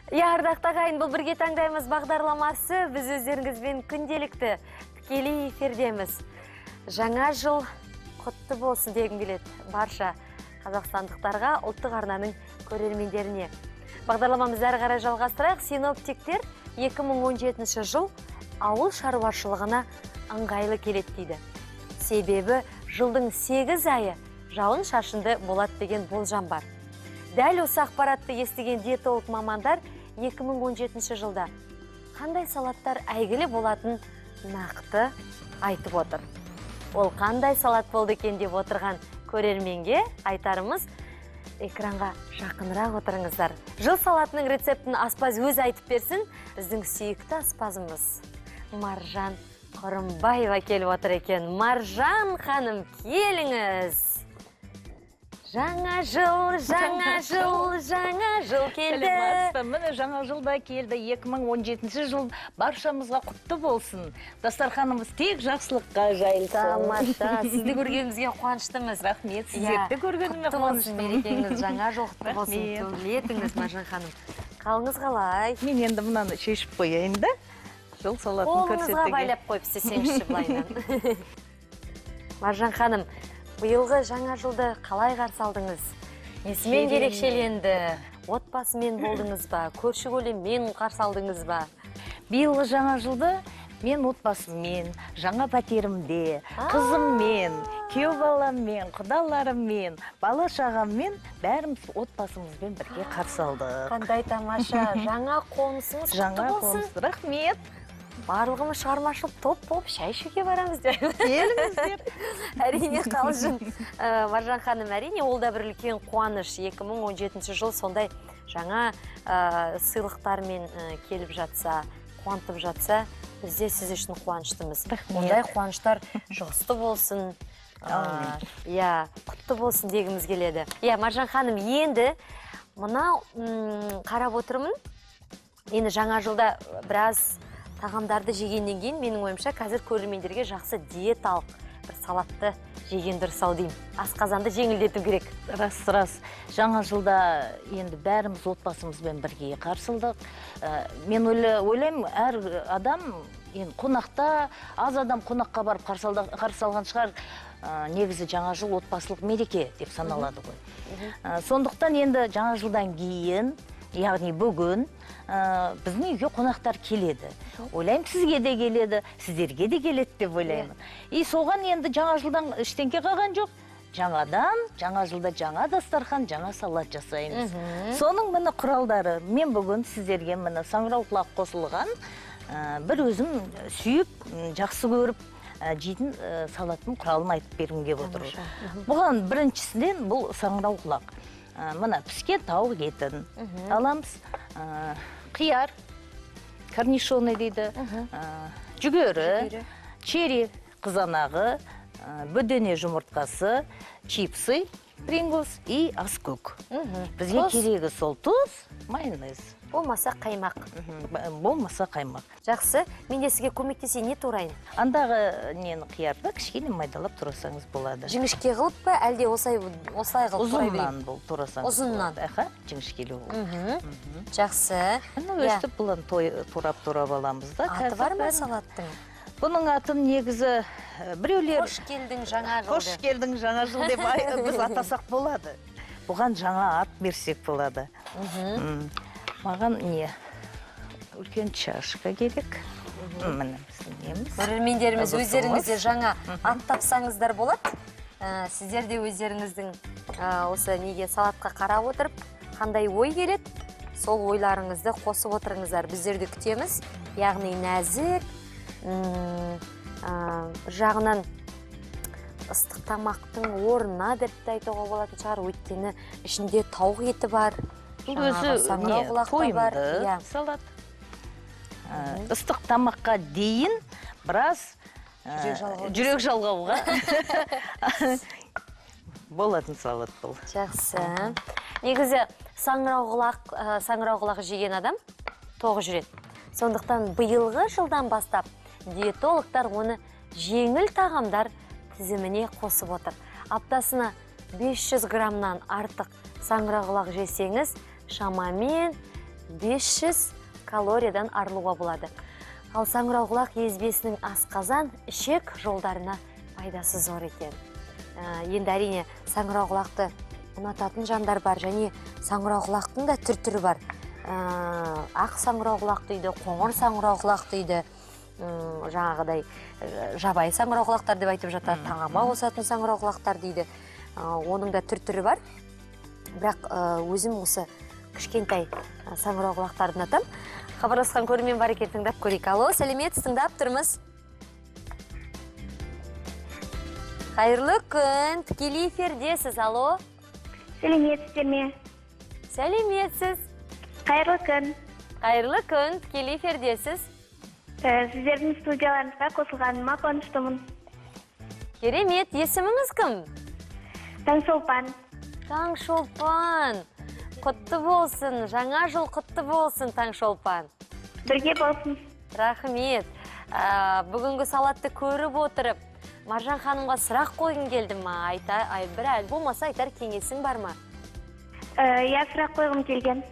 Ардақты ағайын, бұл бірге таңдаймыз бағдарламасы. Біз өздеріңізбен күнделікті тікелей эфирдеміз. Жаңа жыл құтты болсын дегім келеді барша қазақстандықтарға, ұлттық арнаның көрермендеріне. Бағдарламамыз әрі қарай жалғастырайық. Синоптиктер 2017 жыл ауыл шаруашылығына ыңғайлы келеді дейді. Себебі жылдың 8 айы жауын шашынды болады деген болжам бар. Дәл осы ақпаратты естіген диетолог мамандар 2017 жылда қандай салаттар әйгілі болатын нақты айтып отыр. Ол қандай салат болды екен деп отырған көрерменге айтарымыз, экранға жақынырақ отырыңыздар. Жыл салатының рецептін аспаз өз айтып берсін. Біздің сүйікті аспазымыз Маржан Құрымбаева келіп отыр екен. Маржан ханым, келіңіз. Жаңа жыл келді. Міне жаңа жылда келді. 2017 жыл баршамызға құтты болсын. Дастарханымыз тек жақсылыққа жайылсын. Тамаша, сізді көргенімізге қуаныштымыз. Рахмет, сіздерді көргеніме қуаныштымын. Мерекеңіз жаңа жыл құтты болсын. Төлетіңіз, Маржан ханым. Қалыңыз қалай? Мен енді мынаны шешіп қояйын да. Жыл салатын көрсетуге. Қолыңызға байлап қойып істесеңізші былайынан. Маржан ханым, биылғы жаңа жылды қалай қарсы алдыңыз? Несімен ерекшеленді? Отбасымен болдыңыз ба? Көрші көлеммен қарсы алдыңыз ба? Биылғы жаңа жылды мен отбасыммен, жаңа пәтерімде, қызыммен, күйеу баламмен, құдаларыммен, бала шағаммен бәріміз отбасымызбен бірге қарсы алдық. Қандай тамаша, жаңа қонысыңыз құтты болсын. Рахмет. Барлығымыз шығармашылық топ болып шай ішуге барамыз деп. Келіңіздер. Әрине қалжың. Маржан ханым, әрине ол да бір үлкен қуаныш. 2017 жыл сондай жаңа сыйлықтармен келіп жатса, қуантып жатса, бізде сіз үшін қуаныштымыз. Ондай қуаныштар жұғысты болсын, құтты болсын дегіміз келеді. Маржан ханым, енді мынау қарап отырмын. Енді жаңа жылда біраз тағамдарды жегеннен кейін, менің ойымша, қазір көрермендерге жақсы диеталық бір салатты жеген дұрыс-ау деймін. Асқазанды жеңілдету керек. Рас. Жаңа жылда енді бәріміз отбасымызбен бірге қарсылдық. Мен ойлаймын, әр адам қонақта, аз адам қонаққа барып қарсы алған шығар. Негізі жаңа жыл отбасылық мереке деп саналады ғой. Сондықтан енді жаңа жылдан кейін, яғни бүгін біздің үйге қонақтар келеді. Ойлаймын, сізге де келеді, сіздерге де келеді деп ойлаймын. Соған енді жаңа жылдан іштенке қалған жоқ. Жаңа жылда жаңа дастархан, жаңа салат жасаймыз. Соның міне құралдары. Мен бүгін сіздерге міне саңырауқұлақ қосылған бір өзім сүйіп, жақсы көріп жейтін салаттың құралын айтып бергім келіп отыр. Бұған біріншісінен бұл саңырауқұлақ. Мына піскен тауық етін аламыз, қияр, корнишоны дейді, жүгері, черри қызанағы, бөдене жұмыртқасы, чипсы, Принглс и аскөк. Бізге керегі сол тұз, майонез. Болмаса қаймақ. Болмаса қаймақ. Жақсы, мен де сізге көмектесе не турайын? Андағы нені қиярды кішкене майдалап тұрасаңыз болады. Жіңішке қылып па, әлде осылай қылып тұрай берейін? Ұзыннан бұл тұрасаңыз. Ұзыннан? Жіңішкелі ол. Жақсы. Өстіп бұлан турап аламыз да. Аты бар ма салаттың? Бұның атын негізі біреулер... Қош келдің жаңа жылды. Қош келдің жаңа жыл деп біз атасақ болады. Бұған жаңа ат берсек болады. Маған не? Үлкен чашка керек. Көрермендеріміз өздеріңізде жаңа ат тапсаңыздар болады. Сіздер де өздеріңіздің осы неге салатқа қарап отырып, қандай ой келеді, сол ойларыңызды қосып отырыңыздар. Біздерді күтеміз. Яғни нәзік, жағынан ыстық тамақтың орнына деп айтуға болатын шығар, өйткені ішінде тауық еті бар, тойымды салат. Ыстық тамаққа дейін біраз жүрек жалғауға болатын салат бұл. Жақсы. Негізі саңырауқұлақ жеген адам тоғы жүреді. Сондықтан биылғы жылдан бастап диетологтар оны жеңіл тағамдар тізіміне қосып отыр. Аптасына 500 граммнан артық саңырауқұлақ жесеңіз, шамамен 500 калориядан арылуға болады. Ал саңырауқұлақ езбесінің асқазан, ішек жолдарына пайдасы зор екен. Енді әрине саңырауқұлақты ұнататын жандар бар, және саңырауқұлақтың да түр-түрі бар. Ақ саңырауқұлақ дейді, қоңыр саңырауқұлақ дейді, жаңағыдай жабайы саңырауқұлақтар деп айтып жатады, таңама қосатын саңырауқұлақтар дейді. Оның да түр-түрі бар. Бірақ өзім осы кішкентай саңырауқұлақтарды ұнатам. Хабарласқан көрермен бар екен, тыңдап көрейік. Алло, сәлеметсіз, тыңдап тұрмыз. Қайырлы күн, тікелей эфирдесіз. Алло. Сәлеметсіздер ме? Сәлеметсіз. Қайырлы күн. Қайырлы күн, тікелей эфирдесіз. Сіздердің студияларыңызға қосылғаныма қуаныштымын. Керемет, есіміңіз кім? Таңшолпан. Таңшолпан. Құтты болсын, жаңа жыл құтты болсын, Таңшолпан. Бірге болсын. Рахмет. Бүгінгі салатты көріп отырып, Маржан ханымға сұрақ қойғың келді ма? Бір болмаса айтар кеңесің бар ма? Я сұрақ қойғым келген.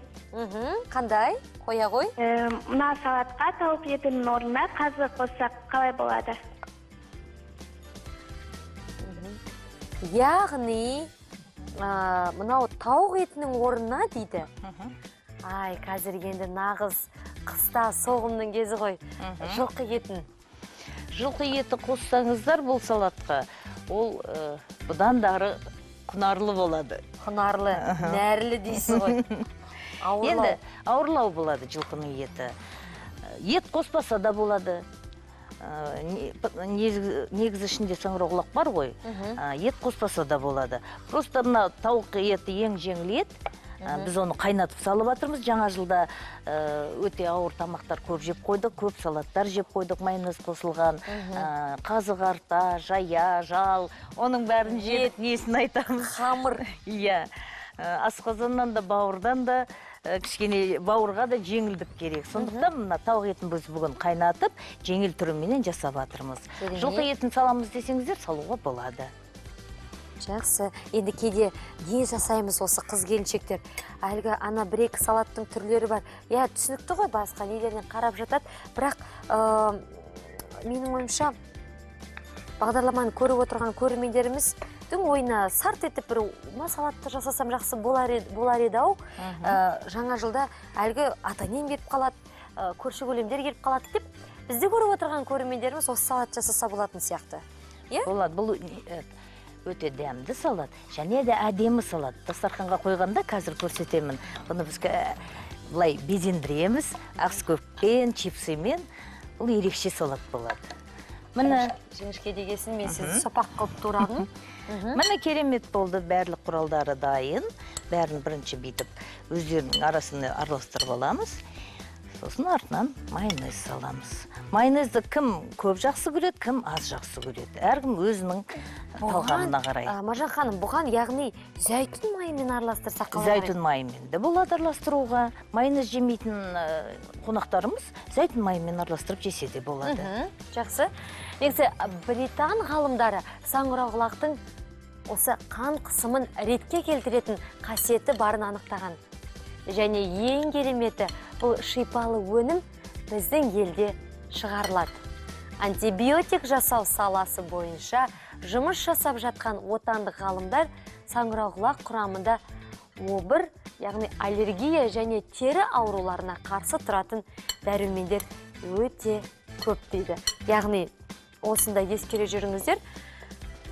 Қандай? Қоя ғой? Мына салатқа тауық етінің орнына қазы қоссақ қалай болады? Яғни, мынау тауық етінің орнына дейді. Ай, қазір енді нағыз қыста соғымның кезі ғой. Жылқы етін. Жылқы еті қоссаңыздар бұл салатқа, ол бұдан дары құнарлы болады. Құнарлы, нәрілі дейсіз ғой. Енді ауырлау болады жылқының еті. Ет қоспаса да болады. Негізі ішінде саңырауқұлақ бар ғой, ет қоспаса да болады. Просто мына тауық еті ең жеңіл ет. Біз оны қайнатып салып жатырмыз. Жаңа жылда өте ауыр тамақтар көп жеп қойдық, көп салаттар жеп қойдық, майонез қосылған, қазы қарта, жая, жал, оның бәрін жеп, несін айтамыз? Қамыр. Иә, асқазаннан да, бауырдан да, кішкене бауырға да жеңілдік керек. Сондықтан мына тауық етін біз бүгін қайнатып, жеңіл түріменен жасап жатырмыз. Жылқы етін саламыз десеңіздер, салуға болады. Жақсы. Енді кейде не жасаймыз осы қыз келіншектер? Әлгі ана бір-екі салаттың түрлері бар. Я, түсінікті ғой, басқа нелерінен қарап жатады. Бірақ менің ойымша бағдарламаны көріп отырған көрермендеріміздің ойына сарт етіп бір салатты жасасам жақсы болар еді-ау. Жаңа жылда әлгі ата-енем келіп қалады, көрші көлемдер келіп қалады деп, бізде көріп отырған көрермендеріміз осы салат жасаса болатын сияқты. Болады, бұл өте дәмді салат, және де әдемі салат. Дастарханға қойғанда қазір көрсетемін. Бұны біз бұлай безендіреміз, ақскөппен, чипсымен. Бұл ерекше салат болады. Міне, жіңішке дегесін мен сізді сопақ қылып тұрадым. Міне керемет болды, барлық құралдары дайын. Бәрін бірінші бүйтіп өздерінің арасында араластырып аламыз. Сосын артынан майонез саламыз. Майонезді кім көп жақсы көреді, кім аз жақсы көреді. Әркім өзінің талғамына қарай. Маржан ханым, бұған яғни зәйтүн майымен араластырсақ қалай? Зәйтүн майымен де болады араластыруға. Майонез жемейтін қонақтарымыз зәйтүн майымен араластырып жесе де болады. Жақсы. Негізі британ ғалымдары саңырауқұлақтың осы қан қысымын ретке келтіретін қасиеті барын анықтаған. Және ең кереметі бұл шипалы өнім біздің елде шығарылады. Антибиотик жасау саласы бойынша жұмыс жасап жатқан отандық ғалымдар саңырауқұлақ құрамында обыр, яғни аллергия және тері ауруларына қарсы тұратын дәрумендер өте көп дейді. Яғни осында ескере жүріңіздер.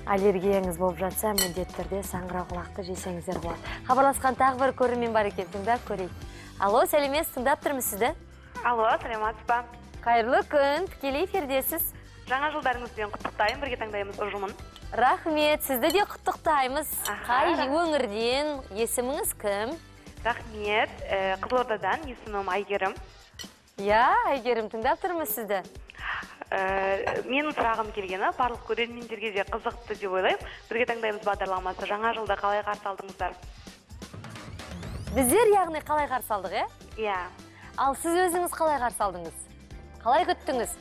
Аллергияңыз болып жатса, міндетті түрде саңырауқұлақты жесеңіздер болады. Хабарласқан тағы бір көрермен бар екен, тыңдап көрейік. Алло, сәлеметсіз, тыңдап тұрмыз сізді. Алло, сәлеметсіз ба? Қайырлы күн, тікелей эфирдесіз. Жаңа жылдарыңызбен құттықтаймын, бірге таңдаймыз ұжымын. Рахмет, сізді де құттықтаймыз. Қай өңірден, есіміңіз кім? Рахмет, Қызылордадан, есімім Айгерім. Я, Айгерім, тыңдап тұрмыз сізді. Менің сұрағым келгені, барлық көрермендерге де қызықты деп ойлаймын. Бірге таңдаймыз бағдарламасы. Жаңа жылда қалай қарсы алдыңыздар? Біздер яғни қалай қарсы алдық, Иә. Ал сіз өзіңіз қалай қарсы алдыңыз? Қалай күттіңіз?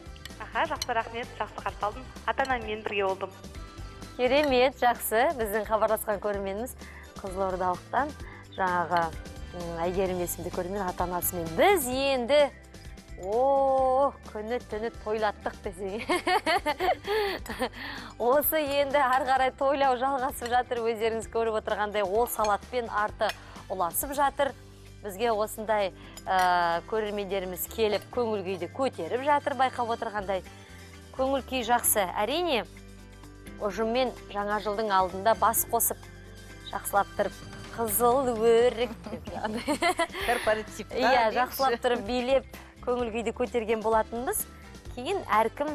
Жақсы, рахмет, жақсы қарсы алдым. Ата-анаммен бірге болдым. Керемет, жақсы. Біздің хабарласқан көрерменіміз Қызылордалықтан жаңағы Әйгерім есімді көрдім, ата-анасымен. Біз енді күні түні тойлаттық десең. Осы енді ары қарай тойлау жалғасып жатыр. Өздеріңіз көріп отырғандай ол салатпен арты ұласып жатыр. Бізге осындай көрермендеріміз келіп көңіл күйді көтеріп жатыр, байқап отырғандай. Көңіл күй жақсы. Әрине, ұжыммен жаңа жылдың алдында бас қосып, жақсылап тұрып, қызыл өрік корпоративта. Иә, жақсылап тұрып билеп, көңіл күйді көтерген болатынбыз. Кейін әркім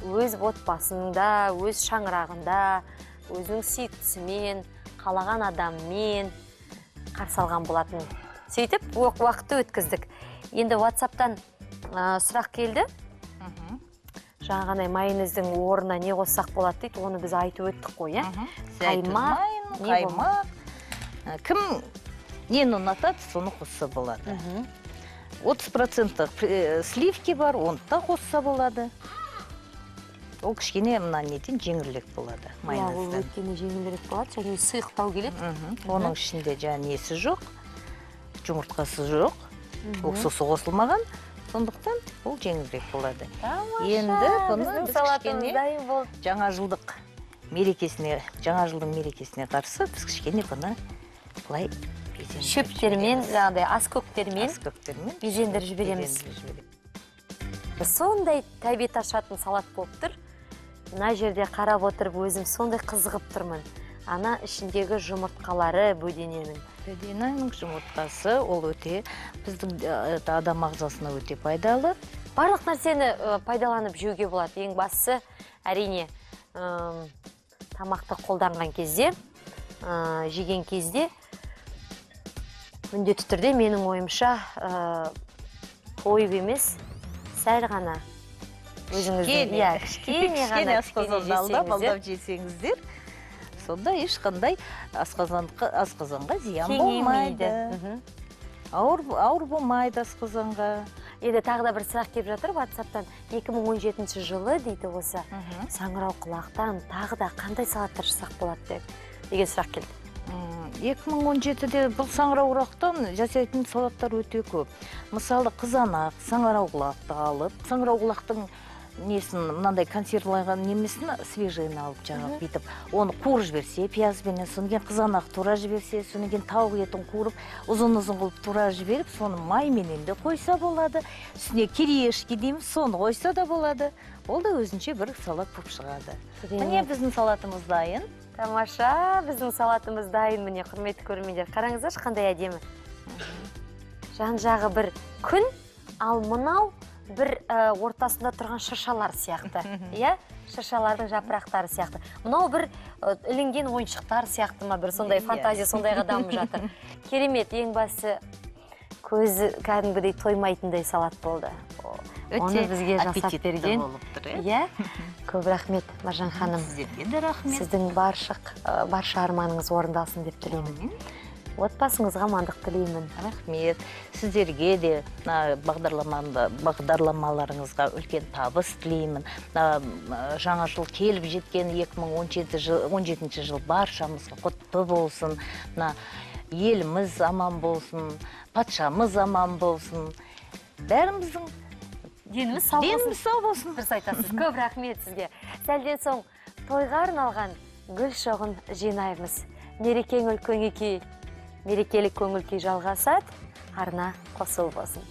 өз отбасында, өз шаңырағында, өзінің сүйіктісімен, қалаған адаммен қарсы алған болатын. Сөйтіп, уақытты өткіздік. Енді WhatsApp-тан сұрақ келді. Жаңағынай майонездің орнына не қоссақ болады дейді, оны біз айтып өттік қой, иә? Қаймақ. Кім нені ұнатады, соны қосса болады. 30% сливки бар, оны да қосса болады. Ол кішкене мына нетен жеңілірек болады майонезден. Ол өткені жеңілірек болады, және сұйықтау келеді. Оның ішінде жаңа несі жоқ, жұмыртқасы жоқ, уксусы қосылмаған. Сондықтан ол жеңілірек болады. Енді бұны біз кішкене жаңа жылдың мерекесіне қарсы біз кішкене бұны былай шөптермен, жаңағыдай аскөктермен безендіріп жібереміз. Сондай тәбет ашатын салат болып тұр. Мына жерде қарап отырып өзім сондай қызығып тұрмын. Ана ішіндегі жұмыртқалары бөдененің. Бөдененің жұмыртқасы ол өте біздің адам ағзасына өте пайдалы. Барлық нәрсені пайдаланып жеуге болады. Ең бастысы әрине тамақты қолданған кезде, жеген кезде міндетті түрде менің ойымша тойып емес, сәл ғана өзіңіздің кішкене асқазанды алдап жесеңіздер, сонда ешқандай асқазанға зиян болмайды. Ауыр болмайды асқазанға. Енді тағы да бір сұрақ келіп жатыр WhatsApp-тан. 2017 жылы дейді осы саңырау құлақтан тағы да қандай салаттар жасақ болады деген сұрақ келді. 2017-де бұл саңырау құлақтан жасайтын салаттар өте көп. Мысалы қызанақ, саңырау құлақты алып, саңырау құлақтың несін, мынандай консервалаған немесін свежийін алып жағып бейтіп, оны қуырып жіберсе, пиязбенен, соныген қызанақ тура жіберсе, соныген тауық етін қуырып, ұзын-ұзын қылып тура жіберіп, соны майменен де қойса болады. Үстіне кириешки дейміз, соны қойса да болады. Ол да өзінше бір салат болып шығады. Міне біздің салатымыз дайын. Тамаша, біздің салатымыз дайын. Міне, құрметті көрермендер, қараңыздаршы қандай әдемі. Жан-жағы бір күн, ал мынау бір ортасында тұрған шыршалар сияқты. Иә? Шыршалардың жапырақтары сияқты. Мынау бір ілінген ойыншықтар сияқты ма, бір сондай фантазия сондайға дамып жатыр. Керемет, ең басы көзі кәдімгідей тоймайтындай салат болды. Оны бізге жасап берген. Иә? Көп рахмет, Маржан ханым. Сіздерге де рахмет. Сіздің барша арманыңыз орындалсын деп тілеймін. Отбасыңызға амандық тілеймін. Рахмет. Сіздерге де бағдарламаларыңызға үлкен табыс тілеймін. Жаңа жыл келіп жеткен 2017 жыл баршамызға құтты болсын. Еліміз аман болсын, патшамыз аман болсын. Бәріміздің деніміз сау болсын. Дұрыс айтасыз. Көп рахмет сізге. Сәлден соң тойға арналған гүл шоғын жинаймыз. Мерекелік көңіл күй жалғасады, арна қосыл болсын.